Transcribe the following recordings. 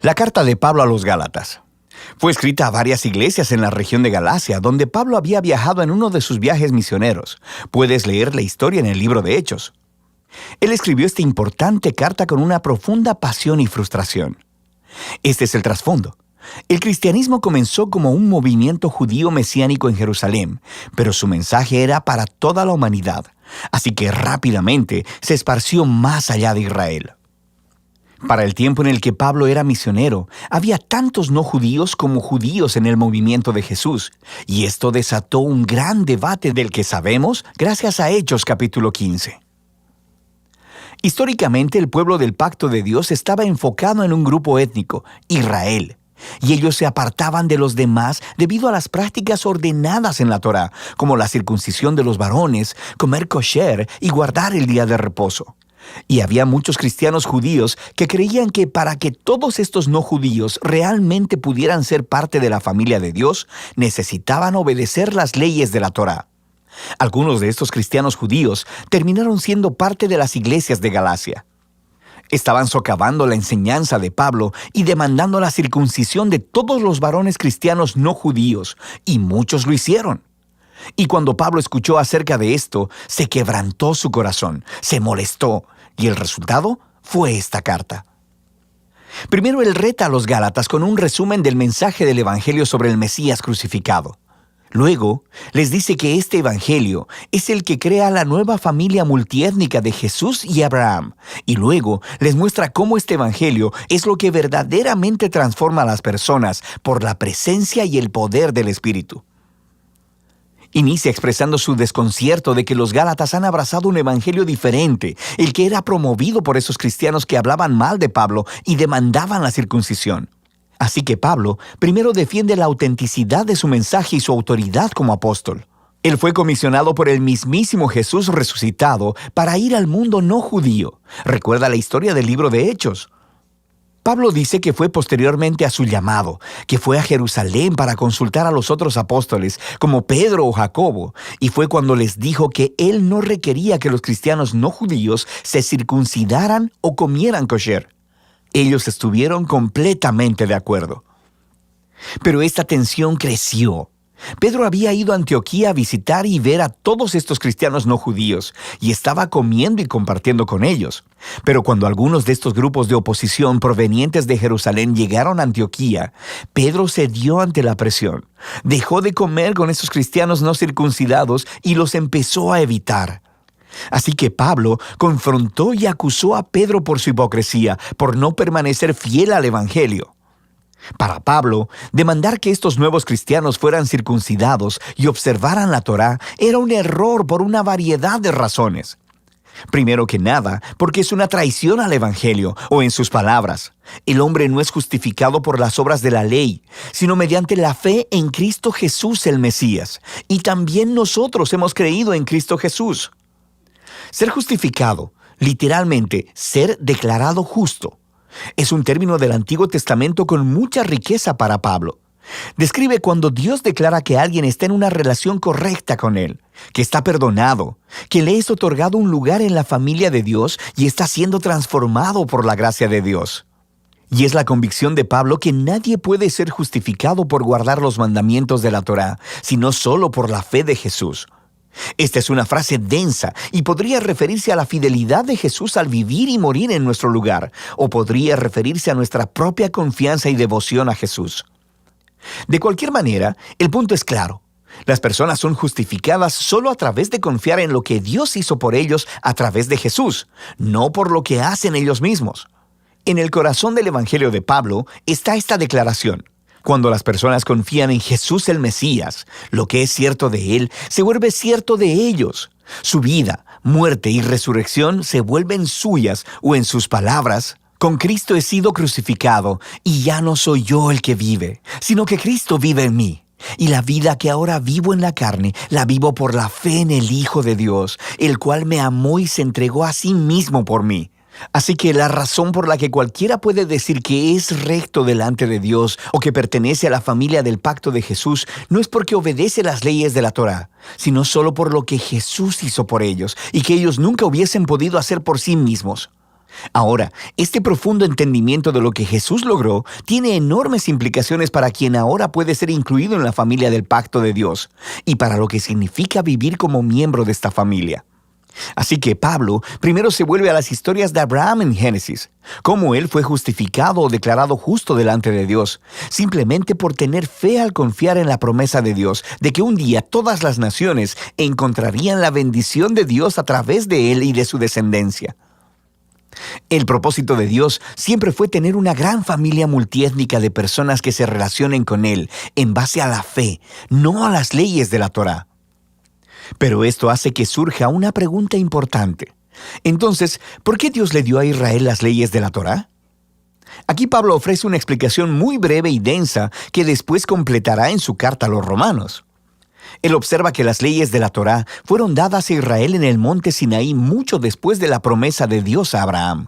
La carta de Pablo a los Gálatas. Fue escrita a varias iglesias en la región de Galacia, donde Pablo había viajado en uno de sus viajes misioneros. Puedes leer la historia en el libro de Hechos. Él escribió esta importante carta con una profunda pasión y frustración. Este es el trasfondo. El cristianismo comenzó como un movimiento judío mesiánico en Jerusalén, pero su mensaje era para toda la humanidad, así que rápidamente se esparció más allá de Israel. Para el tiempo en el que Pablo era misionero, había tantos no judíos como judíos en el movimiento de Jesús, y esto desató un gran debate del que sabemos gracias a Hechos capítulo 15. Históricamente, el pueblo del pacto de Dios estaba enfocado en un grupo étnico, Israel, y ellos se apartaban de los demás debido a las prácticas ordenadas en la Torá, como la circuncisión de los varones, comer kosher y guardar el día de reposo. Y había muchos cristianos judíos que creían que para que todos estos no judíos realmente pudieran ser parte de la familia de Dios, necesitaban obedecer las leyes de la Torá. Algunos de estos cristianos judíos terminaron siendo parte de las iglesias de Galacia. Estaban socavando la enseñanza de Pablo y demandando la circuncisión de todos los varones cristianos no judíos, y muchos lo hicieron. Y cuando Pablo escuchó acerca de esto, se quebrantó su corazón, se molestó, y el resultado fue esta carta. Primero, él reta a los Gálatas con un resumen del mensaje del Evangelio sobre el Mesías crucificado. Luego, les dice que este Evangelio es el que crea la nueva familia multiétnica de Jesús y Abraham. Y luego, les muestra cómo este Evangelio es lo que verdaderamente transforma a las personas por la presencia y el poder del Espíritu. Inicia expresando su desconcierto de que los Gálatas han abrazado un evangelio diferente, el que era promovido por esos cristianos que hablaban mal de Pablo y demandaban la circuncisión. Así que Pablo primero defiende la autenticidad de su mensaje y su autoridad como apóstol. Él fue comisionado por el mismísimo Jesús resucitado para ir al mundo no judío. Recuerda la historia del libro de Hechos. Pablo dice que fue posteriormente a su llamado, que fue a Jerusalén para consultar a los otros apóstoles, como Pedro o Jacobo, y fue cuando les dijo que él no requería que los cristianos no judíos se circuncidaran o comieran kosher. Ellos estuvieron completamente de acuerdo. Pero esta tensión creció. Pedro había ido a Antioquía a visitar y ver a todos estos cristianos no judíos, y estaba comiendo y compartiendo con ellos. Pero cuando algunos de estos grupos de oposición provenientes de Jerusalén llegaron a Antioquía, Pedro cedió ante la presión. Dejó de comer con esos cristianos no circuncidados y los empezó a evitar. Así que Pablo confrontó y acusó a Pedro por su hipocresía, por no permanecer fiel al Evangelio. Para Pablo, demandar que estos nuevos cristianos fueran circuncidados y observaran la Torá era un error por una variedad de razones. Primero que nada, porque es una traición al Evangelio, o en sus palabras, el hombre no es justificado por las obras de la ley, sino mediante la fe en Cristo Jesús el Mesías, y también nosotros hemos creído en Cristo Jesús. Ser justificado, literalmente, ser declarado justo, es un término del Antiguo Testamento con mucha riqueza para Pablo. Describe cuando Dios declara que alguien está en una relación correcta con Él, que está perdonado, que le es otorgado un lugar en la familia de Dios y está siendo transformado por la gracia de Dios. Y es la convicción de Pablo que nadie puede ser justificado por guardar los mandamientos de la Torá, sino solo por la fe de Jesús. Esta es una frase densa y podría referirse a la fidelidad de Jesús al vivir y morir en nuestro lugar, o podría referirse a nuestra propia confianza y devoción a Jesús. De cualquier manera, el punto es claro. Las personas son justificadas solo a través de confiar en lo que Dios hizo por ellos a través de Jesús, no por lo que hacen ellos mismos. En el corazón del Evangelio de Pablo está esta declaración. Cuando las personas confían en Jesús el Mesías, lo que es cierto de Él se vuelve cierto de ellos. Su vida, muerte y resurrección se vuelven suyas, o en sus palabras, con Cristo he sido crucificado, y ya no soy yo el que vive, sino que Cristo vive en mí. Y la vida que ahora vivo en la carne, la vivo por la fe en el Hijo de Dios, el cual me amó y se entregó a sí mismo por mí. Así que la razón por la que cualquiera puede decir que es recto delante de Dios o que pertenece a la familia del pacto de Jesús no es porque obedece las leyes de la Torá, sino solo por lo que Jesús hizo por ellos y que ellos nunca hubiesen podido hacer por sí mismos. Ahora, este profundo entendimiento de lo que Jesús logró tiene enormes implicaciones para quien ahora puede ser incluido en la familia del pacto de Dios y para lo que significa vivir como miembro de esta familia. Así que Pablo primero se vuelve a las historias de Abraham en Génesis, cómo él fue justificado o declarado justo delante de Dios, simplemente por tener fe al confiar en la promesa de Dios de que un día todas las naciones encontrarían la bendición de Dios a través de él y de su descendencia. El propósito de Dios siempre fue tener una gran familia multiétnica de personas que se relacionen con Él en base a la fe, no a las leyes de la Torá. Pero esto hace que surja una pregunta importante. Entonces, ¿por qué Dios le dio a Israel las leyes de la Torá? Aquí Pablo ofrece una explicación muy breve y densa que después completará en su carta a los romanos. Él observa que las leyes de la Torá fueron dadas a Israel en el monte Sinaí mucho después de la promesa de Dios a Abraham.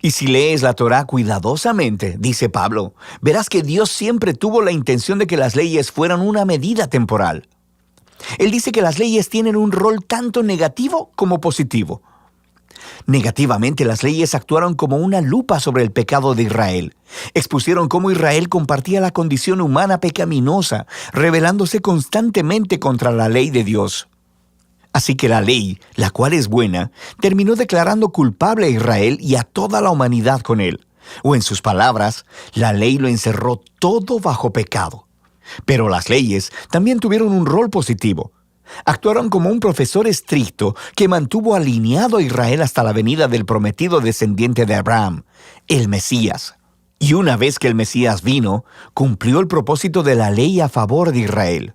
Y si lees la Torá cuidadosamente, dice Pablo, verás que Dios siempre tuvo la intención de que las leyes fueran una medida temporal. Él dice que las leyes tienen un rol tanto negativo como positivo. Negativamente, las leyes actuaron como una lupa sobre el pecado de Israel. Expusieron cómo Israel compartía la condición humana pecaminosa, rebelándose constantemente contra la ley de Dios. Así que la ley, la cual es buena, terminó declarando culpable a Israel y a toda la humanidad con él. O en sus palabras, la ley lo encerró todo bajo pecado. Pero las leyes también tuvieron un rol positivo. Actuaron como un profesor estricto que mantuvo alineado a Israel hasta la venida del prometido descendiente de Abraham, el Mesías. Y una vez que el Mesías vino, cumplió el propósito de la ley a favor de Israel.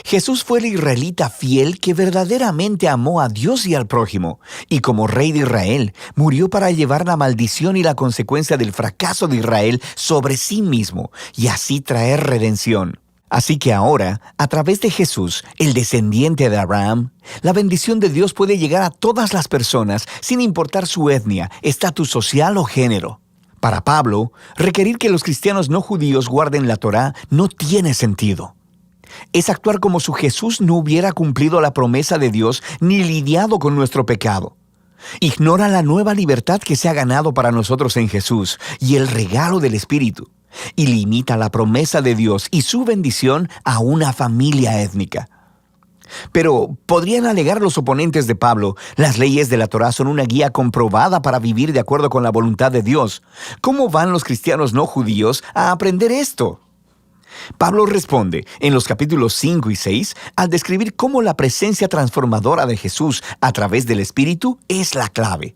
Jesús fue el israelita fiel que verdaderamente amó a Dios y al prójimo, y como rey de Israel, murió para llevar la maldición y la consecuencia del fracaso de Israel sobre sí mismo, y así traer redención. Así que ahora, a través de Jesús, el descendiente de Abraham, la bendición de Dios puede llegar a todas las personas, sin importar su etnia, estatus social o género. Para Pablo, requerir que los cristianos no judíos guarden la Torá no tiene sentido. Es actuar como si Jesús no hubiera cumplido la promesa de Dios ni lidiado con nuestro pecado. Ignora la nueva libertad que se ha ganado para nosotros en Jesús y el regalo del Espíritu, y limita la promesa de Dios y su bendición a una familia étnica. Pero, podrían alegar los oponentes de Pablo, las leyes de la Torá son una guía comprobada para vivir de acuerdo con la voluntad de Dios. ¿Cómo van los cristianos no judíos a aprender esto? Pablo responde en los capítulos 5 y 6 al describir cómo la presencia transformadora de Jesús a través del Espíritu es la clave.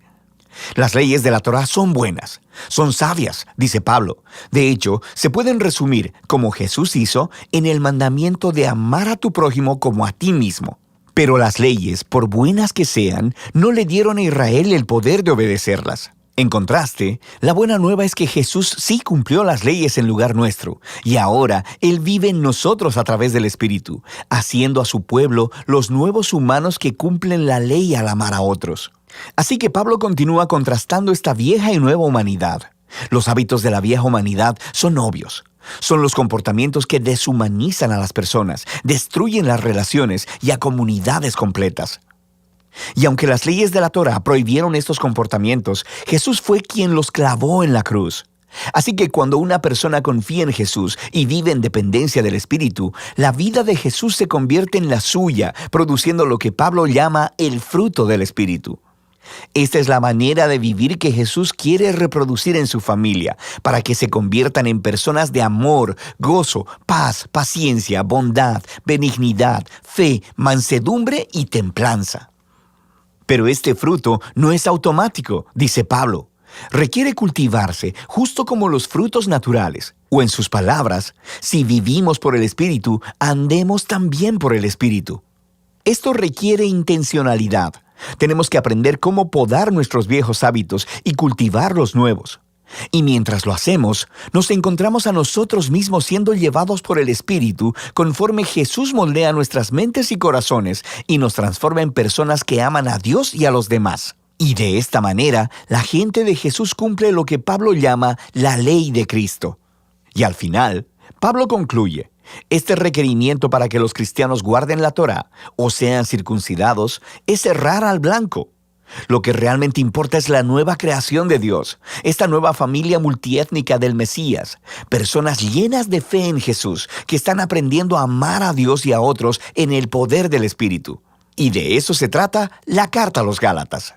Las leyes de la Torá son buenas, son sabias, dice Pablo. De hecho, se pueden resumir, como Jesús hizo, en el mandamiento de amar a tu prójimo como a ti mismo. Pero las leyes, por buenas que sean, no le dieron a Israel el poder de obedecerlas. En contraste, la buena nueva es que Jesús sí cumplió las leyes en lugar nuestro, y ahora Él vive en nosotros a través del Espíritu, haciendo a su pueblo los nuevos humanos que cumplen la ley al amar a otros. Así que Pablo continúa contrastando esta vieja y nueva humanidad. Los hábitos de la vieja humanidad son obvios. Son los comportamientos que deshumanizan a las personas, destruyen las relaciones y a comunidades completas. Y aunque las leyes de la Torá prohibieron estos comportamientos, Jesús fue quien los clavó en la cruz. Así que cuando una persona confía en Jesús y vive en dependencia del Espíritu, la vida de Jesús se convierte en la suya, produciendo lo que Pablo llama el fruto del Espíritu. Esta es la manera de vivir que Jesús quiere reproducir en su familia, para que se conviertan en personas de amor, gozo, paz, paciencia, bondad, benignidad, fe, mansedumbre y templanza. Pero este fruto no es automático, dice Pablo. Requiere cultivarse justo como los frutos naturales. O en sus palabras, si vivimos por el Espíritu, andemos también por el Espíritu. Esto requiere intencionalidad. Tenemos que aprender cómo podar nuestros viejos hábitos y cultivar los nuevos. Y mientras lo hacemos, nos encontramos a nosotros mismos siendo llevados por el Espíritu conforme Jesús moldea nuestras mentes y corazones y nos transforma en personas que aman a Dios y a los demás. Y de esta manera, la gente de Jesús cumple lo que Pablo llama la ley de Cristo. Y al final, Pablo concluye: este requerimiento para que los cristianos guarden la Torá o sean circuncidados es errar al blanco. Lo que realmente importa es la nueva creación de Dios, esta nueva familia multiétnica del Mesías, personas llenas de fe en Jesús, que están aprendiendo a amar a Dios y a otros en el poder del Espíritu. Y de eso se trata la carta a los Gálatas.